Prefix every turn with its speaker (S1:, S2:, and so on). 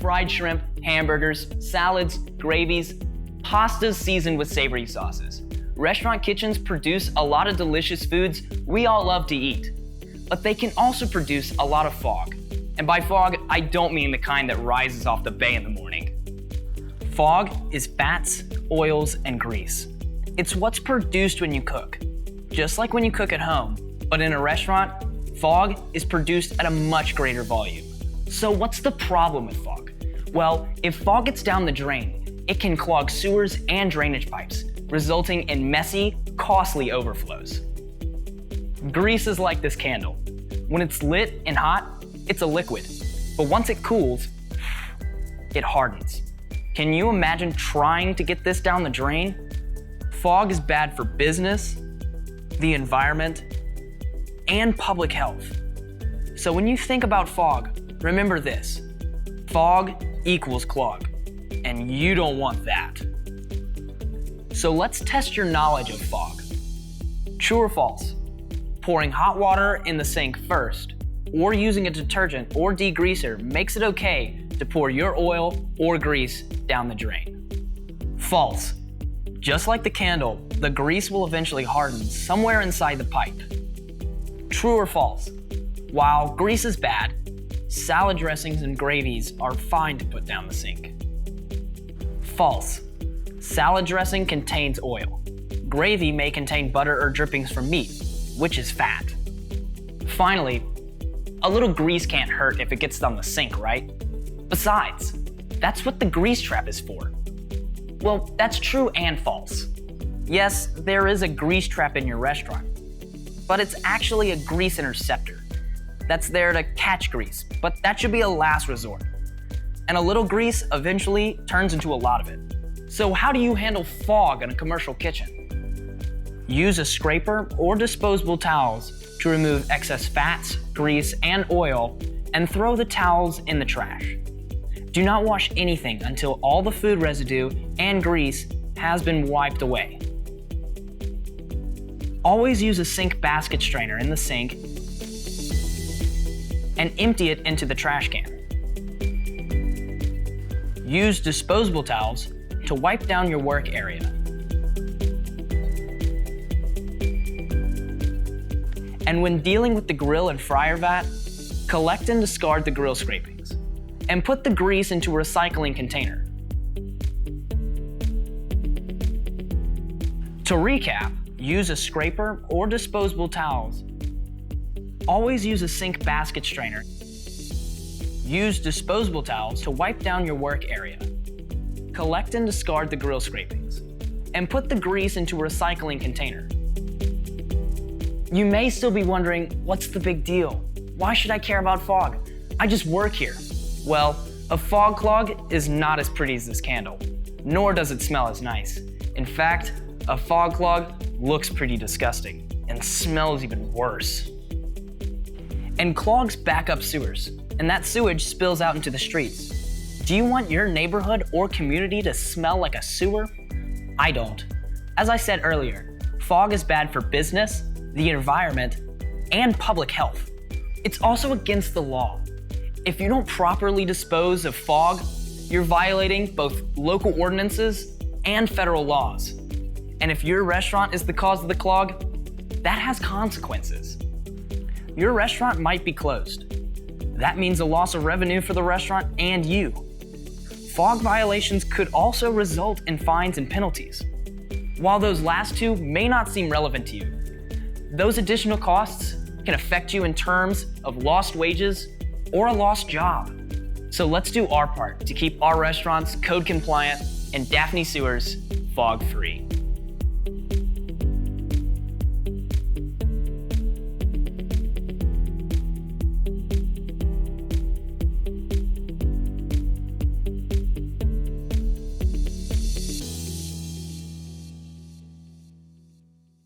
S1: fried shrimp, hamburgers, salads, gravies, pastas seasoned with savory sauces. Restaurant kitchens produce a lot of delicious foods we all love to eat, but they can also produce a lot of fog. And by fog, I don't mean the kind that rises off the bay in the morning. Fog is fats, oils, and grease. It's what's produced when you cook, just like when you cook at home, but in a restaurant, fog is produced at a much greater volume. So what's the problem with fog? Well, if fog gets down the drain, it can clog sewers and drainage pipes, resulting in messy, costly overflows. Grease is like this candle. When it's lit and hot, it's a liquid, but once it cools, it hardens. Can you imagine trying to get this down the drain? Fog is bad for business, the environment, and public health. So when you think about fog, remember this: fog equals clog, and you don't want that. So let's test your knowledge of fog. True or false? Pouring hot water in the sink first, or using a detergent or degreaser makes it okay to pour your oil or grease down the drain. False. Just like the candle, the grease will eventually harden somewhere inside the pipe. True or false? While grease is bad, salad dressings and gravies are fine to put down the sink. False. Salad dressing contains oil. Gravy may contain butter or drippings from meat, which is fat. Finally, a little grease can't hurt if it gets down the sink, right? Besides, that's what the grease trap is for. Well, that's true and false. Yes, there is a grease trap in your restaurant, but it's actually a grease interceptor that's there to catch grease, but that should be a last resort. And a little grease eventually turns into a lot of it. So how do you handle fog in a commercial kitchen? Use a scraper or disposable towels to remove excess fats, grease, and oil, and throw the towels in the trash. Do not wash anything until all the food residue and grease has been wiped away. Always use a sink basket strainer in the sink and empty it into the trash can. Use disposable towels to wipe down your work area. And when dealing with the grill and fryer vat, collect and discard the grill scrapings and put the grease into a recycling container. To recap, use a scraper or disposable towels. Always use a sink basket strainer. Use disposable towels to wipe down your work area. Collect and discard the grill scrapings and put the grease into a recycling container. You may still be wondering, what's the big deal? Why should I care about fog? I just work here. Well, a fog clog is not as pretty as this candle, nor does it smell as nice. In fact, a fog clog looks pretty disgusting and smells even worse. And clogs back up sewers, and that sewage spills out into the streets. Do you want your neighborhood or community to smell like a sewer? I don't. As I said earlier, fog is bad for business, the environment, and public health. It's also against the law. If you don't properly dispose of fog, you're violating both local ordinances and federal laws. And if your restaurant is the cause of the clog, that has consequences. Your restaurant might be closed. That means a loss of revenue for the restaurant and you. Fog violations could also result in fines and penalties. While those last two may not seem relevant to you, those additional costs can affect you in terms of lost wages or a lost job. So let's do our part to keep our restaurants code compliant and Daphne sewers fog free.